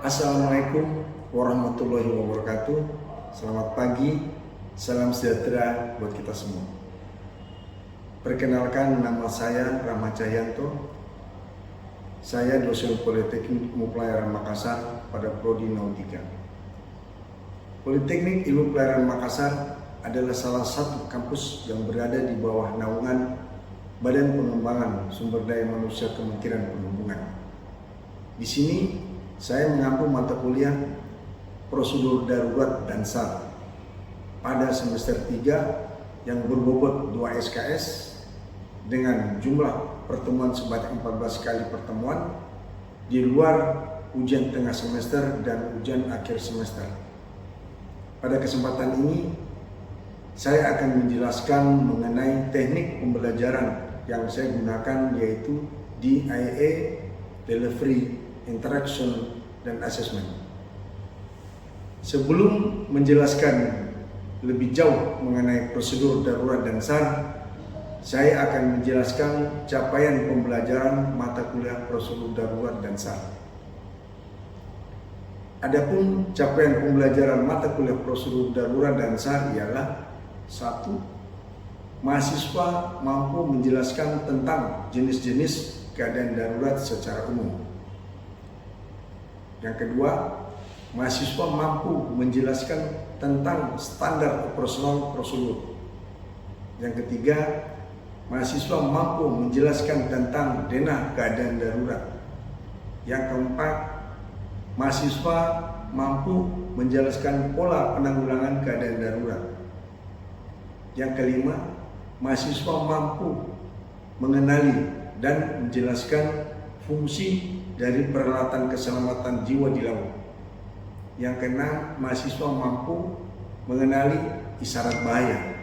Assalamualaikum warahmatullahi wabarakatuh. Selamat pagi, salam sejahtera buat kita semua. Perkenalkan, nama saya Rahmat Cahyanto. Saya dosen Politeknik Ilmu Pelayaran Makassar pada Prodi Nautika. Politeknik Ilmu Pelayaran Makassar adalah salah satu kampus yang berada di bawah naungan Badan Pengembangan Sumber Daya Manusia Kementerian Perhubungan. Di sini saya mengampu mata kuliah Prosedur Darurat dan SAR pada semester 3 yang berbobot 2 SKS dengan jumlah pertemuan sebanyak 14 kali pertemuan di luar ujian tengah semester dan ujian akhir semester. Pada kesempatan ini saya akan menjelaskan mengenai teknik pembelajaran yang saya gunakan, yaitu DIA, Delivery, Interaction, dan Assessment. Sebelum menjelaskan lebih jauh mengenai prosedur darurat dan SAR, saya akan menjelaskan capaian pembelajaran mata kuliah prosedur darurat dan SAR. Adapun capaian pembelajaran mata kuliah prosedur darurat dan SAR ialah: 1. Mahasiswa mampu menjelaskan tentang jenis-jenis keadaan darurat secara umum. Yang kedua, mahasiswa mampu menjelaskan tentang standar operasional prosedur. Yang ketiga, mahasiswa mampu menjelaskan tentang denah keadaan darurat. Yang keempat, mahasiswa mampu menjelaskan pola penanggulangan keadaan darurat. Yang kelima, mahasiswa mampu mengenali dan menjelaskan fungsi dari peralatan keselamatan jiwa di laut. Yang keenam, mahasiswa mampu mengenali isyarat bahaya.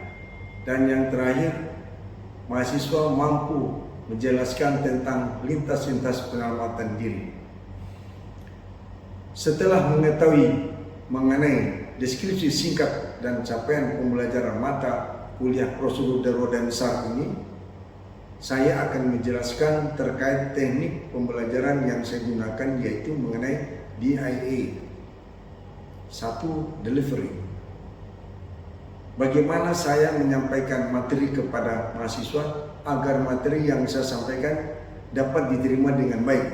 Dan yang terakhir, mahasiswa mampu menjelaskan tentang lintas-lintas penyelamatan diri. Setelah mengetahui mengenai deskripsi singkat dan capaian pembelajaran mata kuliah prosedur darurat dan SAR ini, saya akan menjelaskan terkait teknik pembelajaran yang saya gunakan, yaitu mengenai DIA. 1. Delivery. Bagaimana saya menyampaikan materi kepada mahasiswa agar materi yang saya sampaikan dapat diterima dengan baik.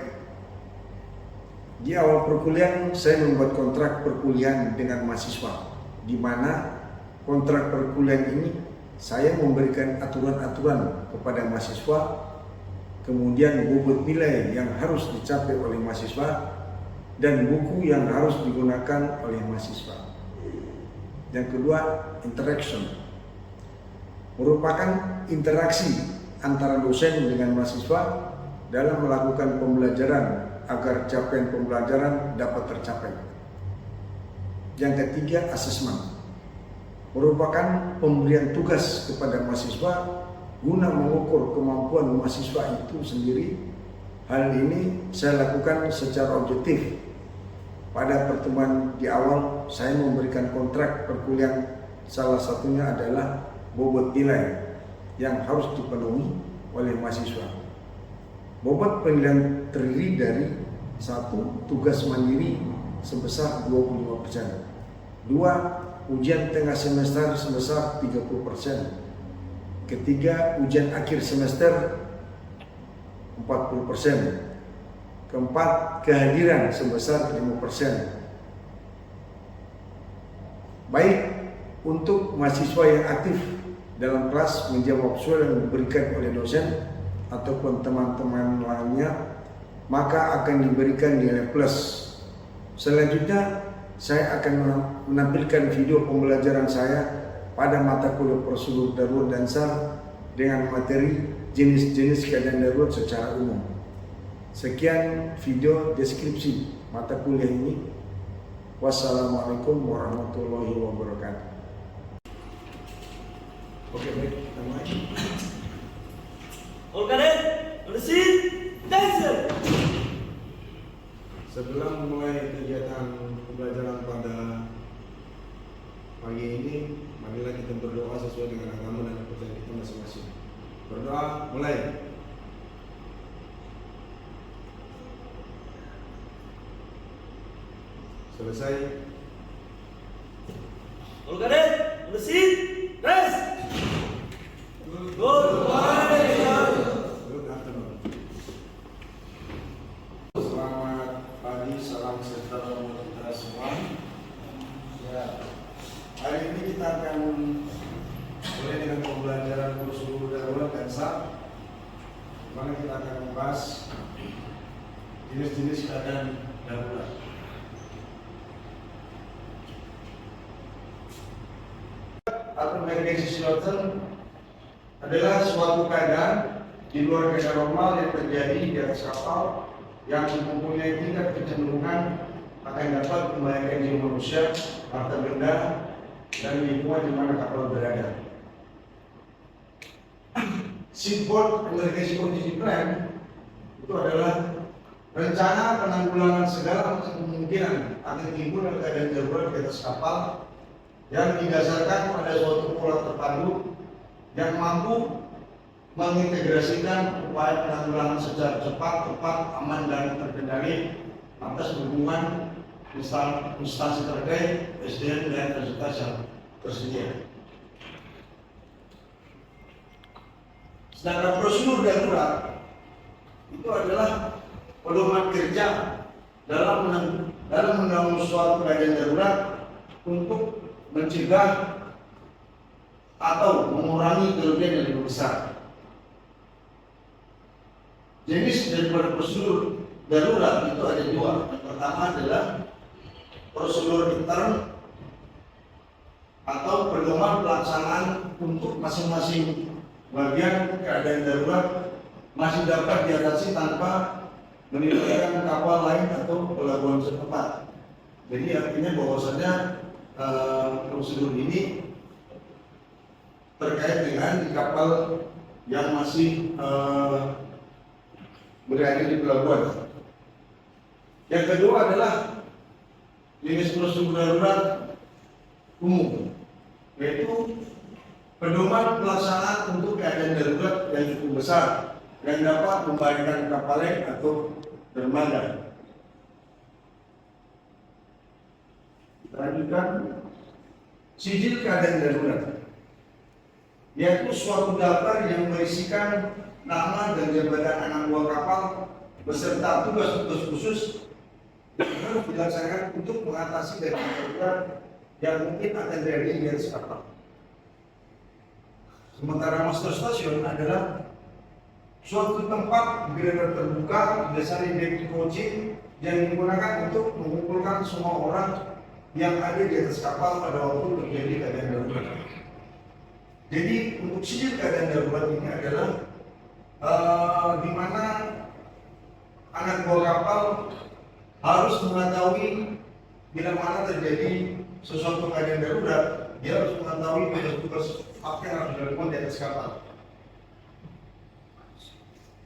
Di awal perkuliahan saya membuat kontrak perkuliahan dengan mahasiswa, di mana kontrak perkuliahan ini saya memberikan aturan-aturan kepada mahasiswa, kemudian bobot nilai yang harus dicapai oleh mahasiswa, dan buku yang harus digunakan oleh mahasiswa. Yang kedua, interaction. Merupakan interaksi antara dosen dengan mahasiswa dalam melakukan pembelajaran agar capaian pembelajaran dapat tercapai. Yang ketiga, assessment. Merupakan pemberian tugas kepada mahasiswa guna mengukur kemampuan mahasiswa itu sendiri. Hal ini saya lakukan secara objektif. Pada pertemuan di awal saya memberikan kontrak perkuliahan, salah satunya adalah bobot nilai yang harus dipenuhi oleh mahasiswa. Bobot penilaian terdiri dari: 1. Tugas mandiri sebesar 25%. 2. Ujian tengah semester sebesar 30%. Ketiga, ujian akhir semester 40%. Keempat, kehadiran sebesar 5%. Baik untuk mahasiswa yang aktif dalam kelas menjawab soal yang diberikan oleh dosen ataupun teman-teman lainnya, maka akan diberikan nilai plus. Selanjutnya, saya akan menampilkan video pembelajaran saya pada mata kuliah prosedur darurat dan SAR dengan materi jenis-jenis keadaan darurat secara umum. Sekian video deskripsi mata kuliah ini. Wassalamualaikum warahmatullahi wabarakatuh. Oke, baik, kita mulai. All cadet, proceed, dancer. Sebelum mulai kegiatan pembelajaran pada pagi ini, marilah kita berdoa sesuai dengan agama dan kepercayaan kita masing-masing. Berdoa, mulai. Selesai. All cadet, on the seat, rest. Good morning, sir. Good afternoon. Selamat pagi, salam sejahtera buat kita semua. Ya, hari ini kita akan mulai dengan pembelajaran prosedur darurat dan SAP, di mana kita akan membahas jenis-jenis keadaan darurat. Atau emergency situation adalah suatu keadaan di luar keadaan normal yang terjadi di atas kapal yang mempunyai tingkat kecenderungan akan dapat membahayakan jiwa manusia, harta benda, dan lingkungan di mana kapal berada. Shipboard Emergency Contingency Plan itu adalah rencana penanggulangan segala macam kemungkinan akan timbulnya keadaan darurat di atas kapal yang didasarkan pada suatu pola terpadu yang mampu mengintegrasikan upaya penanggulangan secara cepat, tepat, aman, dan terkendali atas dukungan instansi terkait, SDM, dan fasilitas yang tersedia. Sedangkan prosedur darurat itu adalah pedoman kerja dalam menanggung suatu keadaan darurat untuk mencegah atau mengurangi kerugian yang lebih besar. Jenis daripada prosedur darurat itu ada dua. Yang pertama adalah prosedur intern atau pedoman pelaksanaan untuk masing-masing bagian keadaan darurat masih dapat diatasi tanpa melibatkan kapal lain atau pelabuhan setempat. Jadi artinya bahwasanya prosedur ini terkait dengan di kapal yang masih berada di pelabuhan. Yang kedua adalah jenis prosedur darurat umum, yaitu pedoman pelaksanaan untuk keadaan darurat yang cukup besar yang dapat membahayakan kapal lain atau dermaga. Lanjutkan, sijil keadaan darurat, yaitu suatu daftar yang berisikan nama dan jabatan anak buah kapal beserta tugas-tugas khusus yang harus dilaksanakan untuk mengatasi keadaan darurat yang mungkin akan terjadi di atas kapal. Sementara master station adalah suatu tempat beredar terbuka berdasarkan deck coaching yang digunakan untuk mengumpulkan semua orang yang ada di atas kapal pada waktu terjadi keadaan darurat. Jadi untuk sijil keadaan darurat ini adalah di mana anak buah kapal harus mengetahui bila mana terjadi sesuatu keadaan darurat, dia harus mengetahui tugas-tugas apa yang harus dilakukan di atas kapal.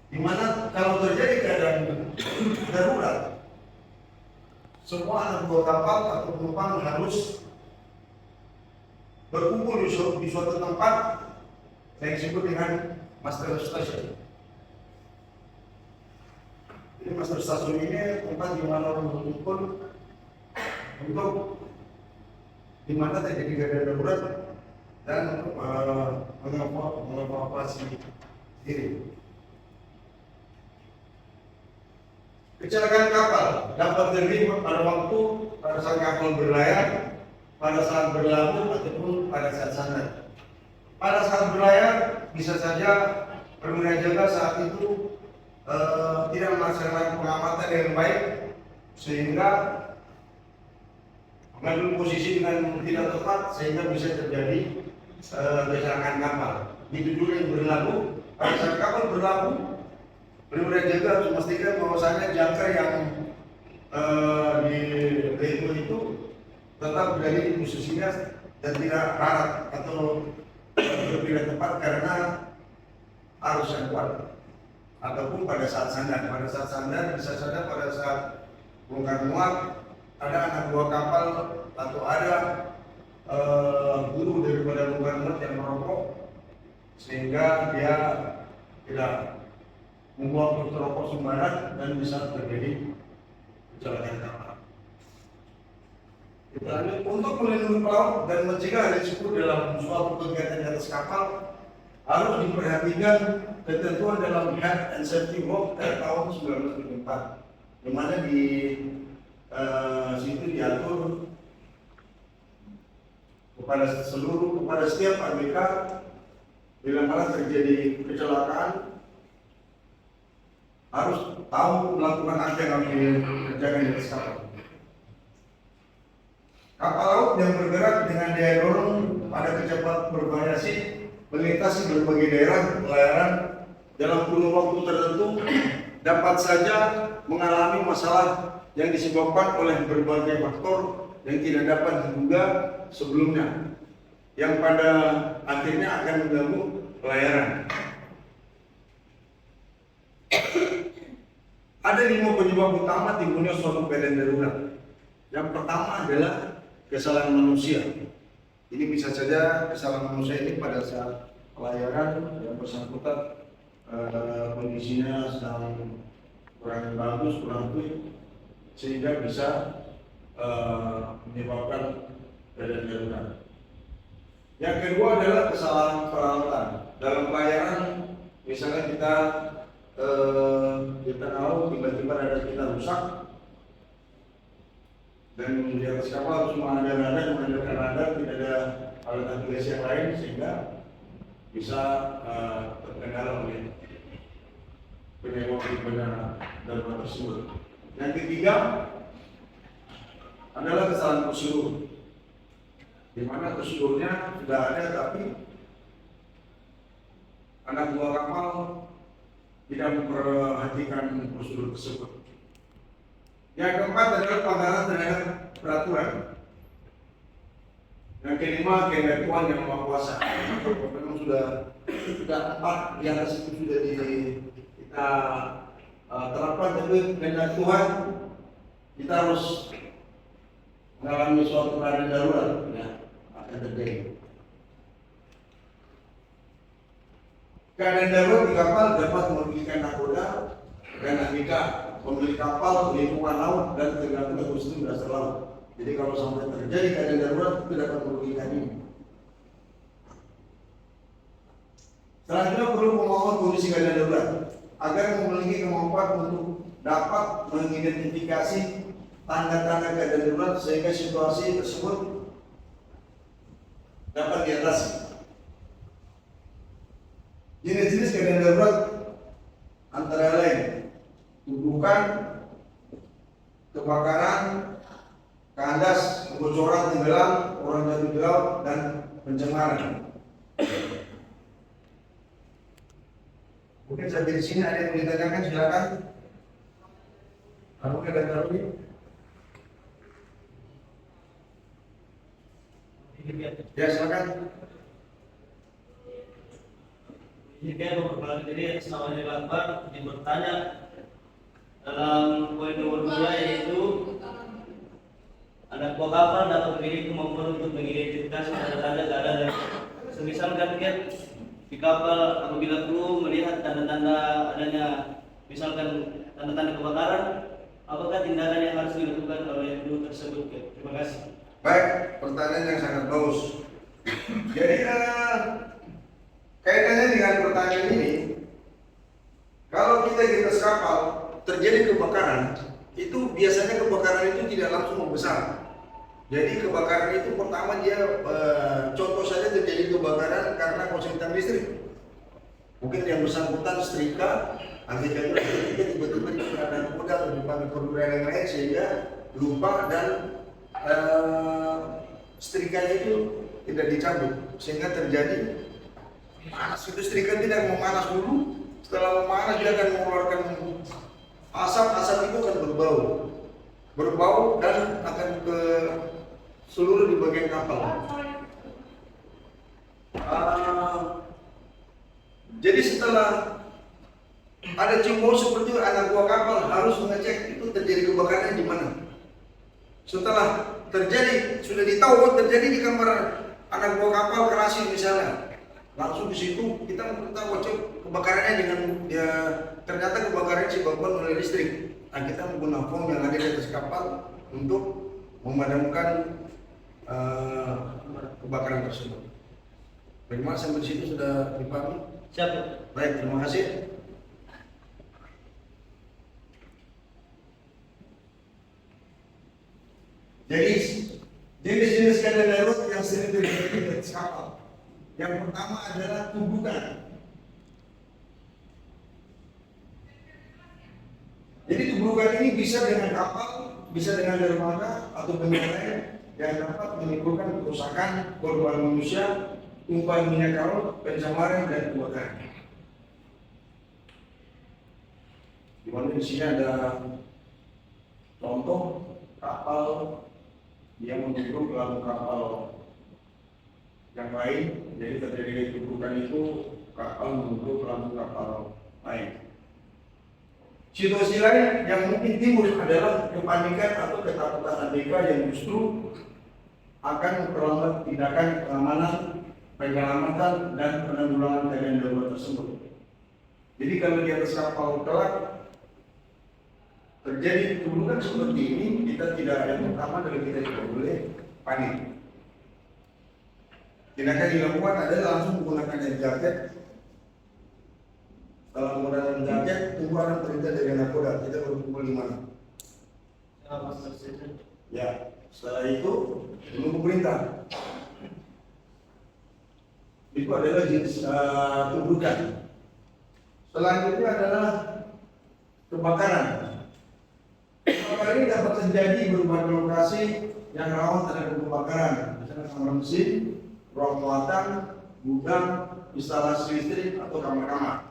Di mana kalau terjadi keadaan darurat, semua anak buah kapal atau penumpang harus berkumpul di suatu tempat yang disebut dengan master station. Jadi master station ini tempat di mana orang berkumpul untuk di mana terjadi keadaan darurat dan untuk mengevakuasi diri. Kecelakaan kapal dapat terjadi pada saat kapal berlayar, pada saat berlabuh, ataupun pada saat sandar. Pada saat berlayar bisa saja perwira jaga saat itu tidak melaksanakan pengamatan dengan baik sehingga mengambil posisi dengan tidak tepat sehingga bisa terjadi kecelakaan kapal. Begitu juga yang berlabuh, pada saat kapal berlabuh, perwira jaga harus memastikan bahwasannya jangkar yang di repo itu tetap berada di posisinya dan tidak rarat atau tidak tepat karena arus yang kuat. Ataupun pada saat sandar bisa saja pada saat bongkar muat ada anak buah kapal atau ada guru daripada bongkar muat yang merokok sehingga dia tidak membuang rokok sembarangan dan bisa terjadi kecelakaan kapal. Kita lanjut. Untuk melindungi pelaut dan mencegah risiko dalam suatu kegiatan di atas kapal, harus diperhatikan ketentuan dalam Health and Safety Book tahun 1974, di mana di situ diatur kepada setiap ABK bila mana terjadi kecelakaan harus tahu melakukan apa yang harus dikerjakan di atas kapal. Kapal laut yang bergerak dengan daya dorong pada kecepatan bervariasi melintasi berbagai daerah pelayaran dalam kurun waktu tertentu dapat saja mengalami masalah yang disebabkan oleh berbagai faktor yang tidak dapat diduga sebelumnya, yang pada akhirnya akan mengganggu pelayaran. Ada 5 penyebab utama timbulnya suatu keadaan darurat. Yang pertama adalah kesalahan manusia. Ini bisa saja kesalahan manusia ini pada saat pelayaran yang bersangkutan kondisinya sedang kurang bagus, kurang fit, sehingga bisa menyebabkan keadaan darurat. Yang kedua adalah kesalahan peralatan dalam pelayaran. Misalnya kita tahu tiba-tiba radar kita rusak dan di atas kapal cuma ada radar, mengandalkan radar, tidak ada alat navigasi yang lain sehingga bisa terkendala oleh penyebab bencana darurat tersebut. Yang ketiga adalah kesalahan prosedur, di mana prosedurnya sudah ada tapi anak buah kapal tidak memperhatikan prosedur tersebut. Yang keempat adalah pelanggaran terhadap peraturan. Yang kelima kehendak yang Maha Kuasa. Memang sudah 4 di atas itu sudah kita terapkan, tapi kehendak Tuhan kita harus mengalami suatu keadaan darurat, ya, akan terjadi. Keadaan darurat di kapal dapat merugikan nakoda dan ABK, pemilik kapal, lingkungan laut, dan tergantung ekosistem dasar laut. Jadi kalau sampai terjadi keadaan darurat itu dapat merugikan ini. Selanjutnya perlu pemahaman kondisi keadaan darurat agar memiliki kemampuan untuk dapat mengidentifikasi tanda-tanda keadaan darurat sehingga situasi tersebut dapat diatasi. Jenis-jenis keadaan darurat antara lain tumbukan, kebakaran, kandas, kebocoran, tenggelam, orang jatuh di laut, dan pencemaran. Mungkin sampai di sini ada yang mau ditanyakan, silakan. Kamu ada tahu ini? Ya, silakan. Jika memperkenalkan diri atas nama Nilai Akbar, ingin bertanya dalam poin nomor 2, yaitu anak buah kapal dapat memiliki kemampuan untuk mengidentifikasi tanda-tanda keadaan dan semisal kan di kapal apabila kru melihat tanda-tanda adanya misalkan tanda-tanda kebakaran, apakah tindakan yang harus dilakukan oleh kru tersebut? Terima kasih. Baik, pertanyaan yang sangat bagus. Jadi kaitannya dengan pertanyaan ini, kalau kita di atas kapal terjadi kebakaran, itu biasanya kebakaran itu tidak langsung membesar. Jadi kebakaran itu pertama dia contoh saja terjadi kebakaran karena korsleting listrik. Mungkin yang bersangkutan setrika, ABK itu tiba-tiba digunakan modal atau dipanggil perwira yang lain sehingga lupa dan setrikanya itu tidak dicabut sehingga terjadi panas. Itu setrika tidak memanas dulu, setelah memanas dia akan mengeluarkan asap itu akan berbau dan akan ke seluruh di bagian kapal. Jadi setelah ada cium bau seperti itu, anak buah kapal harus mengecek itu terjadi kebakaran di mana. Setelah terjadi, sudah ditahu terjadi di kamar anak buah kapal kerasi misalnya, langsung di situ kita mengetahui kebakarannya dengan ya, ternyata kebakarannya disebabkan oleh listrik. Nah, kita menggunakan form yang ada di atas kapal untuk memadamkan kebakaran tersebut. Bagaimana sampai situ sudah dipahami? Siap. Baik, terima kasih. Jadi jenis-jenis keadaan darurat yang sering terjadi di atas kapal. Yang pertama adalah tubukan. Jadi tubukan ini bisa dengan kapal, bisa dengan dermaga atau benda lain yang dapat menimbulkan kerusakan, korban manusia, tumpahan minyak karet, pencemaran dan kebakaran. Di mana di sini ada contoh kapal yang menuju ke lambung kapal yang lain, jadi terjadi tubukan itu kapal menuju ke lambung kapal lain. Situasi lain yang mungkin timbul adalah kepanikan atau ketakutan ABK yang justru akan memperlambat tindakan pengamanan, penyelamatan, dan penanggulangan keadaan darurat tersebut. Jadi kalau di atas kapal kelak terjadi tubukan seperti ini, kita tidak yang pertama adalah kita tidak boleh panik. Tindakan dilakukan adalah langsung menggunakan air jaket. Setelah menggunakan jaket, tunggu ada perintah dari nakoda, kita berkumpul di mana? Ya, setelah itu menunggu perintah. Itu adalah jenis tubukan. Selanjutnya adalah kebakaran. Kebakaran ini dapat terjadi berbagai lokasi yang rawan terhadap kebakaran, misalnya kamar mesin, ruang muatan, gudang, instalasi listrik atau kamar-kamar.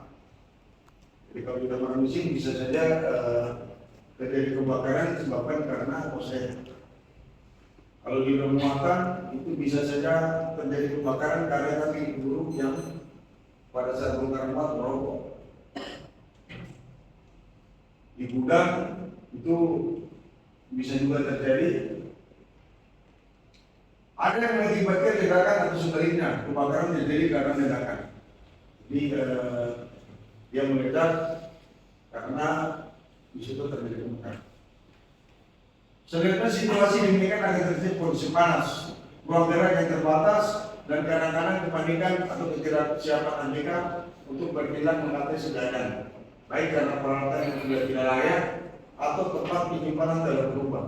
Jadi kalau di kamar mesin bisa saja terjadi kebakaran disebabkan karena korslet. Kalau di ruang muatan itu bisa saja terjadi kebakaran karena kaki buruk yang pada saat bongkar muat merokok. Di gudang itu bisa juga terjadi. Ada yang mengakibatkan ledakan atau sebaliknya, kebakaran terjadi karena ledakan. Jadi dia meledak karena di situ terjadi kebakaran. Sebenarnya situasi demikian akan terjadi kondisi panas, ruang gerak yang terbatas, dan kadang-kadang kepanikan atau ketidaksiapan ABK untuk bertindak mengatasi keadaan, baik karena peralatan yang sudah tidak layak atau tempat penyimpanan telah berubah.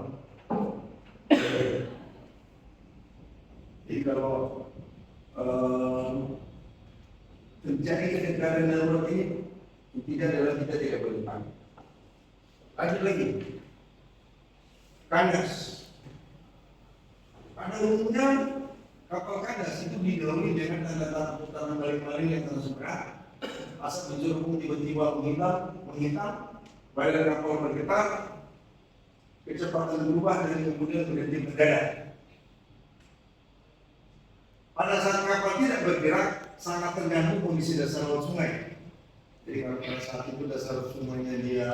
Jadi kalau terjadi keadaan darurat ini, tidak adalah kita tidak boleh panik. Lanjut lagi, kandas. Pada umumnya kapal kandas itu didahului dengan tanda-tanda putaran balik-balik yang terus berat, asap menjurung tiba-tiba menghitam, badan kapal bergetar, kecepatan berubah dan kemudian berhenti mendadak. Pada saat kapal tidak bergerak, sangat tergantung kondisi dasar laut sungai. Jadi kalau pada saat itu dasar sungainya dia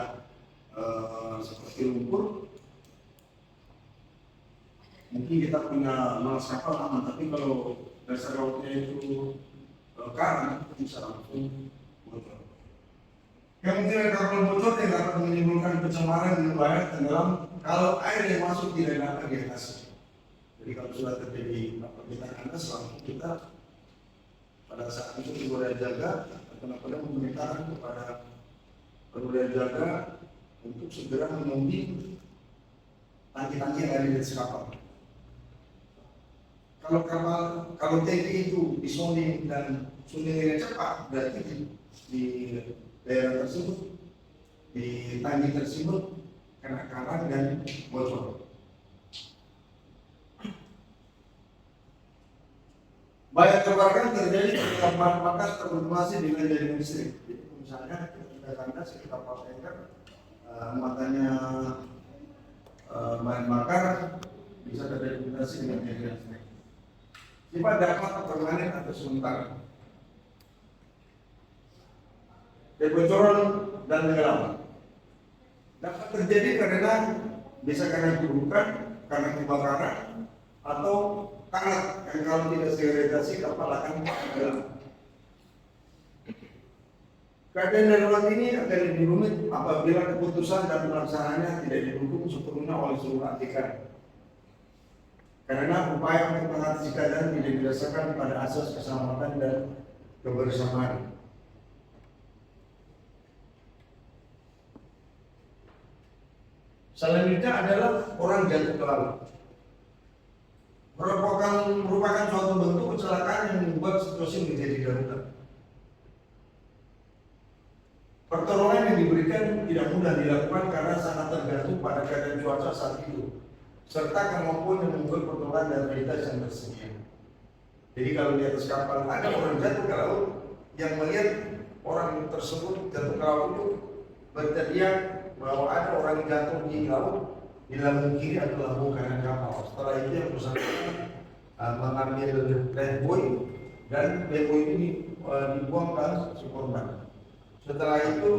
seperti lumpur, mungkin kita punya malas kapal aman. Tapi kalau dasar lautnya itu karang, bisa langsung bocor. Kemungkinan kapal bocor yang dapat menimbulkan pencemaran dan bahaya tenggelam kalau air yang masuk tidak dapat diatasi. Jadi kalau sudah terjadi kita kandas, langsung kita pada saat itu perlu jaga, benar-benar memerintahkan kepada perlu jaga untuk segera mengundi tangki-tangki yang ada di atas kapal. Kalau tangki itu disoning dan suningnya cepat, berarti di daerah tersebut, di tangki tersebut kena karang dan bocor. Banyak kebakaran terjadi ketika bahan bakar terkontaminasi dengan jaringan listrik. Jadi misalnya kita kandas, kita kapal tanker, muatannya bahan bakar bisa terkontaminasi dengan jaringan listrik. Sifat dapat permanen atau sementara. Kebocoran dan tenggelam dapat terjadi karena bisa karena keburukan, karena kebakaran, atau karena kalau tidak sterilisasi kapal akan tenggelam. Keadaan darurat ini akan lebih rumit apabila keputusan dan pelaksanaannya tidak didukung sepenuhnya oleh seluruh ABK. Karena upaya untuk mengatasi keadaan tidak didasarkan pada asas keselamatan dan kebersamaan. Selanjutnya adalah orang jatuh ke laut. Merupakan suatu bentuk kecelakaan yang membuat situasi menjadi darurat. Pertolongan yang diberikan tidak mudah dilakukan karena sangat tergantung pada keadaan cuaca saat itu, serta kemampuan yang membuat pertolongan dan fasilitas yang tersedia. Jadi kalau di atas kapal ada orang jatuh ke laut, yang melihat orang tersebut jatuh ke laut itu berteriak bahwa ada orang jatuh di laut di lambung kiri atau lambung kanan kapal. Setelah itu yang bersangkutan mengambil lifebuoy dan lifebuoy ini dibuang ke si korban. Setelah itu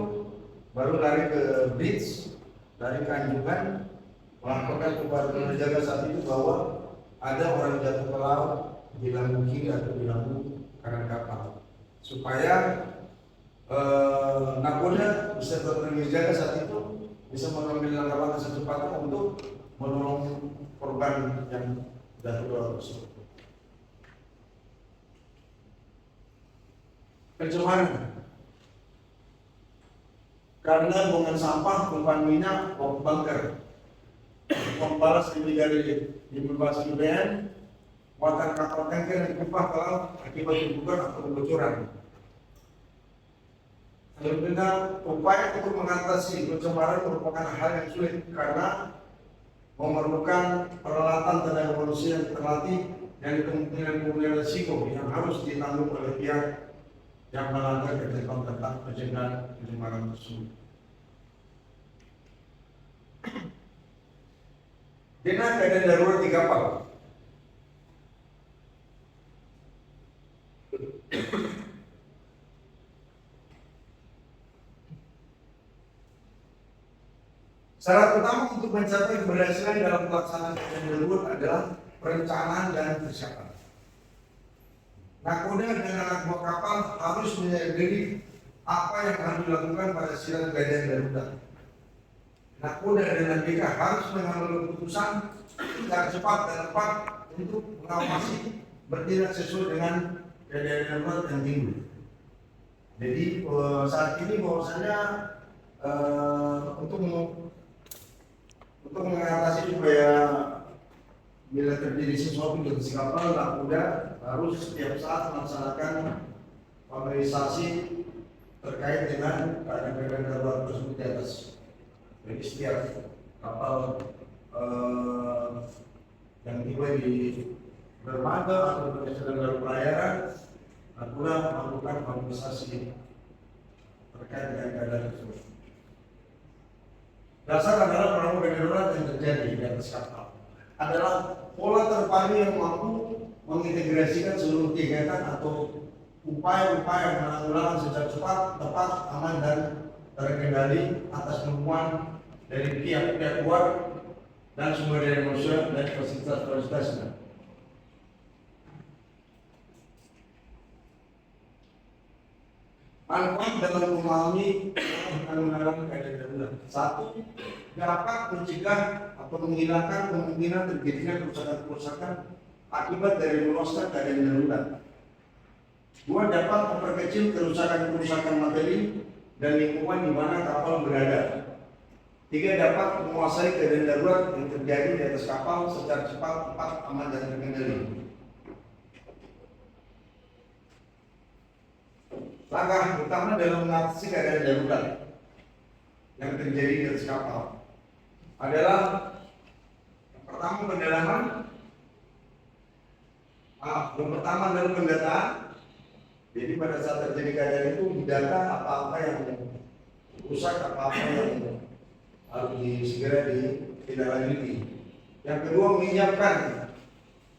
baru lari ke bridge, lari ke anjungan, melaporkan kepada penjaga saat itu bahwa ada orang jatuh ke laut di lambung kiri atau di lambung kanan kapal, supaya nakoda bisa berjaga saat itu bisa mengambil langkah-langkah secepatnya untuk menolong korban yang jatuh ke laut tersebut. Pencemaran karena buangan sampah, tumpahan minyak, bom bunker, membalas lebih dari 15 BN, muatan kapal tanker yang ditumpah ke laut akibat hubungan atau kebocoran. Selanjutnya, upaya untuk mengatasi pencemaran merupakan hal yang sulit karena memerlukan peralatan tenaga manusia yang terlatih dan kemungkinan risiko yang harus ditanggung oleh pihak yang melanggar ketentuan tentang pencegahan pencemaran tersebut. Dengan keadaan darurat di kapal, syarat utama untuk mencapai keberhasilan dalam pelaksanaan keadaan darurat adalah perencanaan dan persiapan. Nakoda dan anak buah kapal harus menyadari apa yang harus dilakukan pada siang keadaan darurat. Nakoda dan ABK harus mengambil keputusan secara cepat dan tepat untuk mengawasi bertindak sesuai dengan keadaan darurat yang timbul. Jadi saat ini bahwasanya untuk mengatasi supaya bila terjadi sesuatu di atas kapal, nakoda harus setiap saat melaksanakan pemeriksaan terkait dengan keadaan darurat tersebut di atas. Jadi setiap kapal yang tiba di dermaga atau sedang dalam pelayaran, nakoda melakukan pemeriksaan terkait dengan keadaan tersebut. Dasar adalah perahu darurat yang terjadi di atas kapal adalah pola terpadu yang mampu mengintegrasikan seluruh kegiatan atau upaya-upaya penanggulangan secara cepat, tepat, aman dan terkendali atas dukungan dari pihak-pihak luar dan sumber daya manusia dan fasilitas-fasilitasnya. Manfaat dalam memahami penanggulangan keadaan darurat. 1. Dapat mencegah atau menghilangkan kemungkinan terjadinya kerusakan-kerusakan akibat dari meloloskan keadaan darurat. 2. Dapat memperkecil kerusakan-kerusakan materi dan lingkungan di mana kapal berada. 3. Dapat menguasai keadaan darurat yang terjadi di atas kapal secara cepat, tepat, aman dan terkendali. Langkah utama dalam mengatasi keadaan darurat yang terjadi di atas kapal adalah yang pertama pendalaman, yang pertama adalah pendataan. Jadi pada saat terjadi keadaan itu didata apa-apa yang rusak, apa-apa yang harus segera ditindaklanjuti. Yang kedua menyiapkan,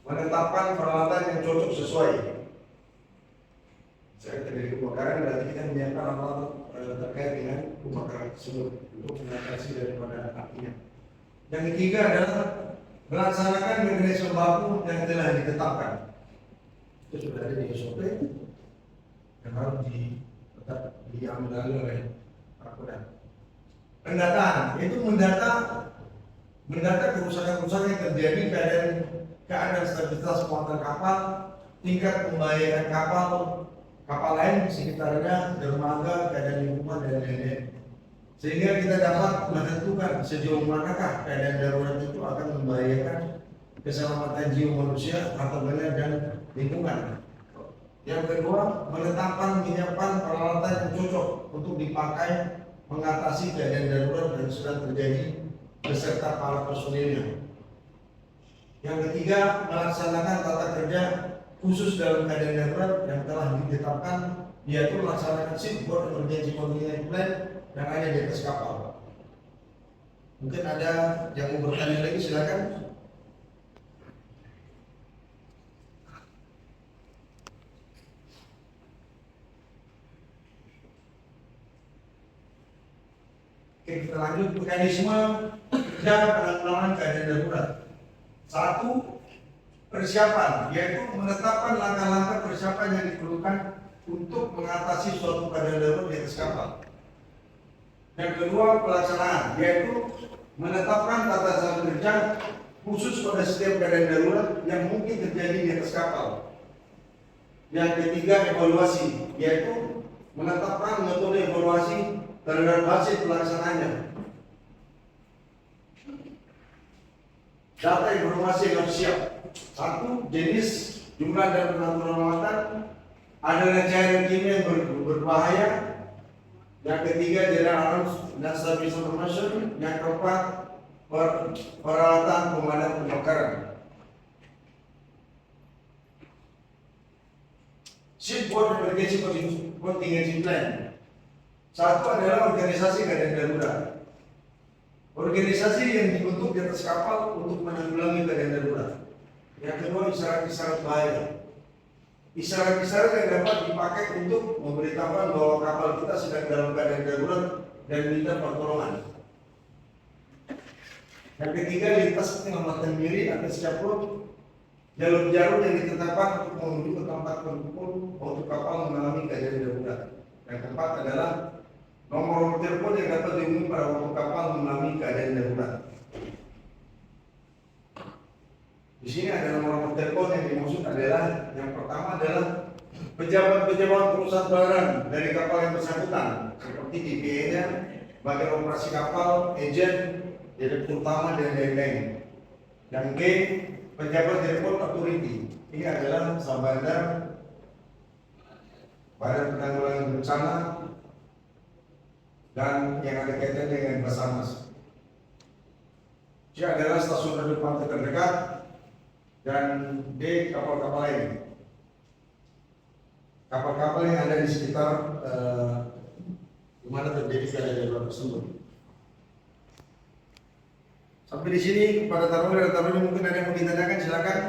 menetapkan peralatan yang cocok sesuai. Saya terjadi kebakaran, berarti kita menyiapkan alat terkait dengan kebakaran tersebut untuk mengatasi daripada apinya. Yang ketiga adalah melaksanakan mekanisme baku yang telah ditetapkan. Itu sudah ada di SOP yang harus tetap diambil oleh nakoda. Pendataan itu mendata Mendata kerusakan-kerusakan yang terjadi, keadaan stabilitas muatan kapal, tingkat pembayaran kapal lain di sekitarnya, dermaga, keadaan lingkungan dan lain-lain. Sehingga kita dapat menentukan sejauh manakah keadaan darurat itu akan membahayakan keselamatan jiwa manusia, harta benda dan lingkungan. Yang kedua, menetapkan menyiapkan peralatan yang cocok untuk dipakai mengatasi keadaan darurat yang sedang terjadi beserta para personilnya. Yang ketiga, melaksanakan tata kerja khusus dalam keadaan darurat yang telah ditetapkan, yaitu melaksanakan shipboard emergency continuity plan yang ada di atas kapal. Mungkin ada yang mau bertanya lagi, silakan. Oke, kita lanjut mekanisme kerja penanggulangan keadaan darurat. Satu, persiapan, yaitu menetapkan langkah-langkah persiapan yang diperlukan untuk mengatasi suatu keadaan darurat di atas kapal. Yang kedua, pelaksanaan, yaitu menetapkan tata cara kerja khusus pada setiap keadaan darurat yang mungkin terjadi di atas kapal. Yang ketiga, evaluasi, yaitu menetapkan metode evaluasi terhadap hasil pelaksanaannya. Data informasi yang harus siap. Satu, jenis, jumlah dan penaturan muatan, adanya cairan kimia yang berbahaya. Yang ketiga, general arms dan stability information. Yang keempat, peralatan pemadam kebakaran. Shipboard emergency contingency plan. Satu adalah organisasi keadaan darurat. Organisasi yang dibentuk di atas kapal untuk menanggulangi keadaan darurat. Yang kedua, isyarat-isyarat bahaya. Isyarat-isyarat yang dapat dipakai untuk memberitahukan bahwa kapal kita sedang dalam keadaan darurat dan minta pertolongan. Yang ketiga, lintas penyelamatan diri atas jalur jalur yang ditetapkan untuk menuju ke tempat berkumpul untuk kapal mengalami keadaan darurat. Yang keempat adalah nomor telepon yang dapat dihubungi pada waktu kapal mengalami keadaan darurat. Di sini ada nomor telepon yang dimaksud adalah, yang pertama adalah pejabat-pejabat perusahaan barang dari kapal yang bersangkutan, seperti DPA-nya, bagian operasi kapal, agen, direktur utama dan lain-lain. Yang B, pejabat telepon authority. Ini adalah Sabandar, Badan Penanggulangan Bencana, dan yang ada kaitannya dengan Basarnas. C adalah stasiun radio pantai terdekat, dan D kapal-kapal lain. Kapal-kapal yang ada di sekitar di mana terjadi keadaan darurat tersebut. Sampai di sini kepada Taruna dan Taruna mungkin ada yang mau ditanyakan, silakan.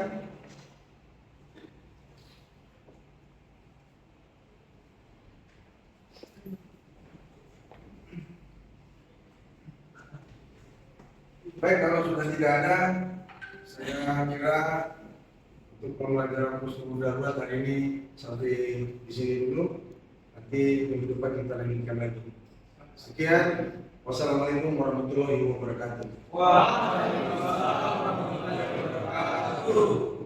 Baik, kalau sudah tidak ada, saya kira untuk pembelajaran prosedur darurat hari ini sampai di sini dulu. Nanti minggu depan kita lanjutkan lagi. Sekian. Wassalamualaikum warahmatullahi wabarakatuh. Waalaikumsalam warahmatullahi wabarakatuh.